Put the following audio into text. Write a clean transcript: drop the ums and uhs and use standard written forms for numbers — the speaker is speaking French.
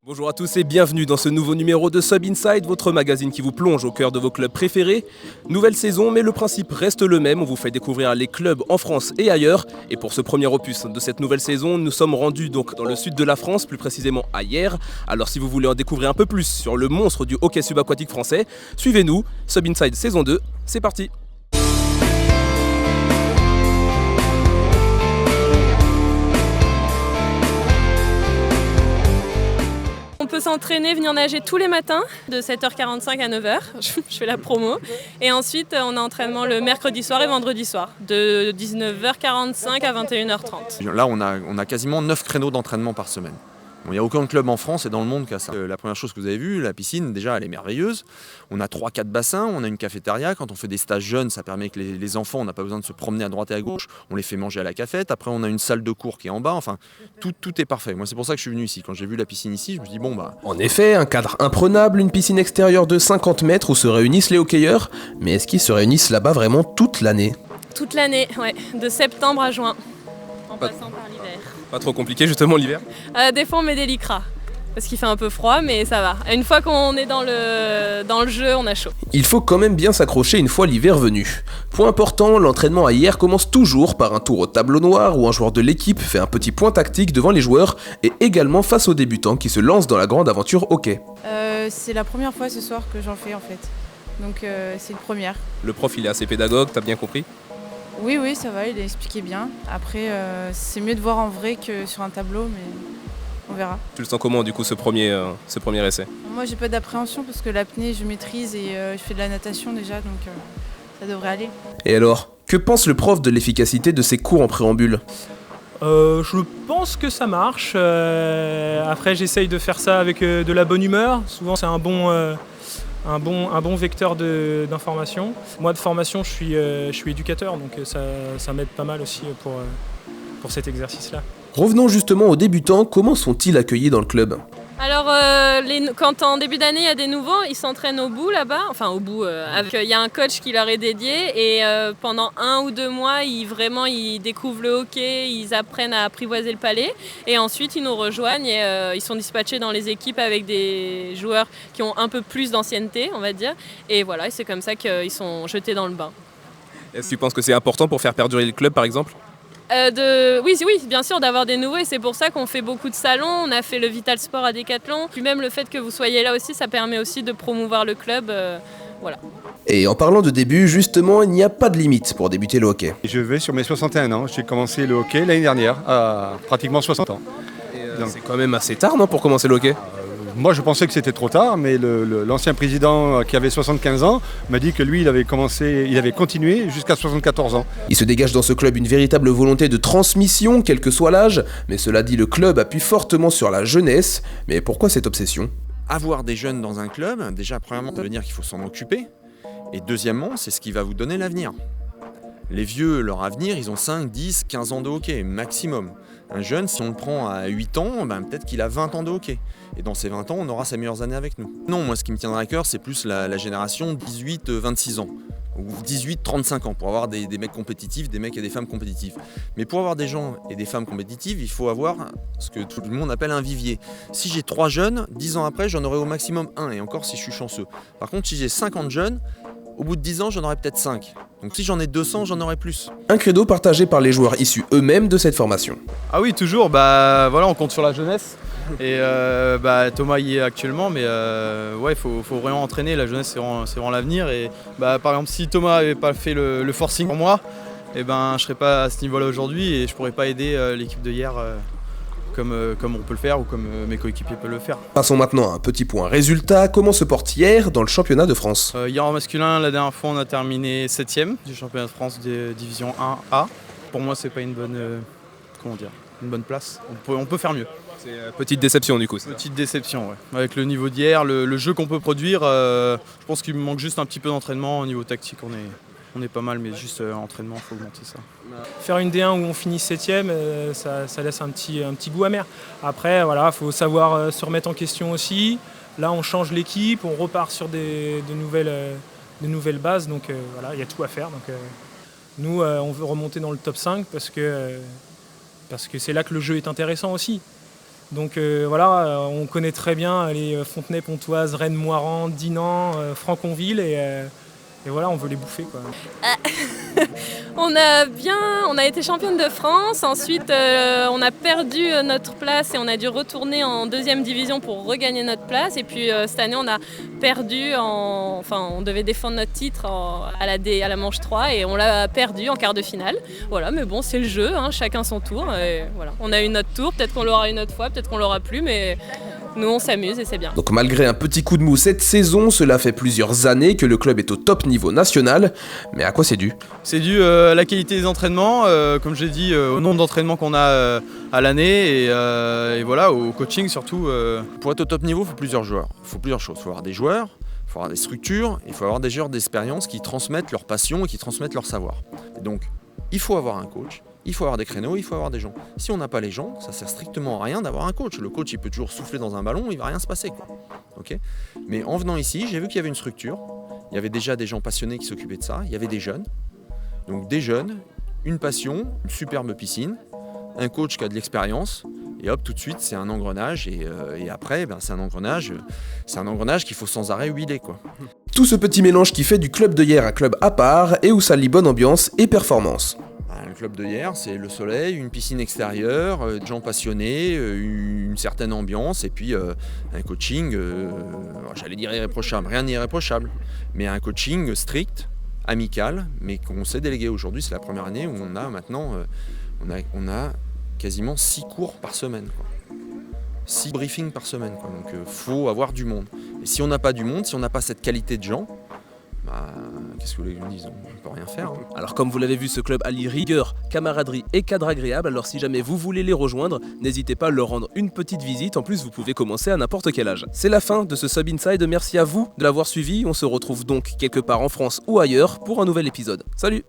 Bonjour à tous et bienvenue dans ce nouveau numéro de Sub Inside, votre magazine qui vous plonge au cœur de vos clubs préférés. Nouvelle saison, mais le principe reste le même, on vous fait découvrir les clubs en France et ailleurs. Et pour ce premier opus de cette nouvelle saison, nous sommes rendus donc dans le sud de la France, plus précisément à Hyères. Alors si vous voulez en découvrir un peu plus sur le monstre du hockey subaquatique français, suivez-nous, Sub Inside saison 2, c'est parti. On peut s'entraîner, venir nager tous les matins de 7h45 à 9h, je fais la promo. Et ensuite on a entraînement le mercredi soir et vendredi soir, de 19h45 à 21h30. Là on a quasiment 9 créneaux d'entraînement par semaine. Il n'y a aucun club en France et dans le monde qui a ça. La première chose que vous avez vue, la piscine, déjà elle est merveilleuse. On a 3-4 bassins, on a une cafétéria. Quand on fait des stages jeunes, ça permet que les enfants, on n'a pas besoin de se promener à droite et à gauche. On les fait manger à la cafette. Après on a une salle de cours qui est en bas. Enfin, tout est parfait. Moi c'est pour ça que je suis venu ici. Quand j'ai vu la piscine ici, je me dis bon bah... En effet, un cadre imprenable, une piscine extérieure de 50 mètres où se réunissent les hockeyeurs. Mais est-ce qu'ils se réunissent là-bas vraiment toute l'année ? Toute l'année, ouais, de septembre à juin, en passant par l'hiver. Pas trop compliqué justement l'hiver ? Des fois on met des lycras, parce qu'il fait un peu froid, mais ça va. Une fois qu'on est dans le jeu, on a chaud. Il faut quand même bien s'accrocher une fois l'hiver venu. Point important, l'entraînement à Hyères commence toujours par un tour au tableau noir où un joueur de l'équipe fait un petit point tactique devant les joueurs et également face aux débutants qui se lancent dans la grande aventure hockey. C'est la première fois ce soir que j'en fais en fait, donc c'est une première. Le prof il est assez pédagogue, t'as bien compris ? Oui, ça va, il a expliqué bien. Après, c'est mieux de voir en vrai que sur un tableau, mais on verra. Tu le sens comment du coup ce premier essai ? Moi, j'ai pas d'appréhension parce que l'apnée, je maîtrise et je fais de la natation déjà, donc ça devrait aller. Et alors, que pense le prof de l'efficacité de ses cours en préambule ? Je pense que ça marche. Après, j'essaye de faire ça avec de la bonne humeur. Souvent, c'est un bon vecteur d'information. Moi, de formation, je suis éducateur, donc ça m'aide pas mal aussi pour cet exercice-là. Revenons justement aux débutants, comment sont-ils accueillis dans le club ? Alors, quand en début d'année, il y a des nouveaux, ils s'entraînent au bout là-bas. Enfin, au bout, il y a un coach qui leur est dédié. Et pendant 1 ou 2 mois, ils découvrent le hockey, ils apprennent à apprivoiser le palais. Et ensuite, ils nous rejoignent et ils sont dispatchés dans les équipes avec des joueurs qui ont un peu plus d'ancienneté, on va dire. Et voilà, c'est comme ça qu'ils sont jetés dans le bain. Est-ce que tu penses que c'est important pour faire perdurer le club, par exemple ? Oui, bien sûr, d'avoir des nouveaux et c'est pour ça qu'on fait beaucoup de salons. On a fait le Vital Sport à Decathlon. Puis même le fait que vous soyez là aussi, ça permet aussi de promouvoir le club. Voilà. Et en parlant de début, justement, il n'y a pas de limite pour débuter le hockey. Je vais sur mes 61 ans. J'ai commencé le hockey l'année dernière, à pratiquement 60 ans. C'est quand même assez tard, non, pour commencer le hockey ? Moi, je pensais que c'était trop tard, mais l'ancien président qui avait 75 ans m'a dit que lui, il avait continué jusqu'à 74 ans. Il se dégage dans ce club une véritable volonté de transmission, quel que soit l'âge. Mais cela dit, le club appuie fortement sur la jeunesse. Mais pourquoi cette obsession ? Avoir des jeunes dans un club, déjà premièrement, ça veut dire qu'il faut s'en occuper. Et deuxièmement, c'est ce qui va vous donner l'avenir. Les vieux, leur avenir, ils ont 5, 10, 15 ans de hockey, maximum. Un jeune, si on le prend à 8 ans, peut-être qu'il a 20 ans de hockey. Et dans ces 20 ans, on aura ses meilleures années avec nous. Non, moi, ce qui me tiendra à cœur, c'est plus la génération 18-26 ans. Ou 18-35 ans, pour avoir des mecs compétitifs, des mecs et des femmes compétitifs. Mais pour avoir des gens et des femmes compétitives, il faut avoir ce que tout le monde appelle un vivier. Si j'ai 3 jeunes, 10 ans après, j'en aurai au maximum 1, et encore si je suis chanceux. Par contre, si j'ai 50 jeunes, au bout de 10 ans, j'en aurai peut-être 5. Donc si j'en ai 200, j'en aurai plus. Un credo partagé par les joueurs issus eux-mêmes de cette formation. Ah oui, toujours, on compte sur la jeunesse. Et Thomas y est actuellement, mais il faut vraiment entraîner, la jeunesse c'est vraiment l'avenir. Et par exemple, si Thomas n'avait pas fait le forcing pour moi, je ne serais pas à ce niveau-là aujourd'hui et je ne pourrais pas aider l'équipe de hier comme on peut le faire ou comme mes coéquipiers peuvent le faire. Passons maintenant à un petit point résultat. Comment se porte Hyères dans le championnat de France ? Hier en masculin, la dernière fois, on a terminé 7e du championnat de France de division 1A. Pour moi, c'est pas une bonne place. On peut faire mieux. C'est petite déception du coup. Petite déception, ouais. Avec le niveau d'hier, le jeu qu'on peut produire, je pense qu'il me manque juste un petit peu d'entraînement. Au niveau tactique, on est pas mal, mais juste entraînement, il faut augmenter ça. Faire une D1 où on finit 7e, ça laisse un petit goût amer. Après, il faut savoir se remettre en question aussi. Là, on change l'équipe, on repart sur de nouvelles bases. Donc il y a tout à faire. Donc, nous, on veut remonter dans le top 5 parce que c'est là que le jeu est intéressant aussi. Donc voilà, on connaît très bien les Fontenay, Pontoise, Rennes, Moirans, Dinan, Franconville et voilà, on veut les bouffer, quoi. On a été championne de France, ensuite on a perdu notre place et on a dû retourner en 2e division pour regagner notre place. Et puis cette année on a perdu, on devait défendre notre titre à la manche 3 et on l'a perdu en quart de finale. Voilà, mais bon, c'est le jeu, hein, chacun son tour. Et voilà. On a eu notre tour, peut-être qu'on l'aura une autre fois, peut-être qu'on l'aura plus, mais nous on s'amuse et c'est bien. Donc malgré un petit coup de mou cette saison, cela fait plusieurs années que le club est au top niveau national. Mais à quoi c'est dû ? C'est dû à la qualité des entraînements, comme j'ai dit, au nombre d'entraînements qu'on a à l'année et voilà, au coaching surtout. Pour être au top niveau, il faut plusieurs joueurs. Il faut plusieurs choses. Il faut avoir des joueurs, il faut avoir des structures, il faut avoir des joueurs d'expérience qui transmettent leur passion et qui transmettent leur savoir. Et donc, il faut avoir un coach, il faut avoir des créneaux, il faut avoir des gens. Si on n'a pas les gens, ça sert strictement à rien d'avoir un coach. Le coach, il peut toujours souffler dans un ballon, il ne va rien se passer, quoi. Okay ? Mais en venant ici, j'ai vu qu'il y avait une structure. Il y avait déjà des gens passionnés qui s'occupaient de ça. Il y avait des jeunes. Donc des jeunes, une passion, une superbe piscine, un coach qui a de l'expérience. Et hop, tout de suite, c'est un engrenage. Et après, c'est un engrenage qu'il faut sans arrêt huiler, quoi. Tout ce petit mélange qui fait du club de hier un club à part et où ça lie bonne ambiance et performance. Le club de hier, c'est le soleil, une piscine extérieure, des gens passionnés, une certaine ambiance et puis un coaching, j'allais dire irréprochable, rien n'est irréprochable, mais un coaching strict, amical, mais qu'on sait déléguer. Aujourd'hui, c'est la première année où on a maintenant, on a quasiment 6 cours par semaine, quoi. 6 briefings par semaine, quoi. Donc faut avoir du monde. Et si on n'a pas du monde, si on n'a pas cette qualité de gens, qu'est-ce que vous voulez que je me dise ? On ne peut rien faire. Hein. Alors comme vous l'avez vu, ce club allie rigueur, camaraderie et cadre agréable. Alors si jamais vous voulez les rejoindre, n'hésitez pas à leur rendre une petite visite. En plus, vous pouvez commencer à n'importe quel âge. C'est la fin de ce Sub Inside. Merci à vous de l'avoir suivi. On se retrouve donc quelque part en France ou ailleurs pour un nouvel épisode. Salut !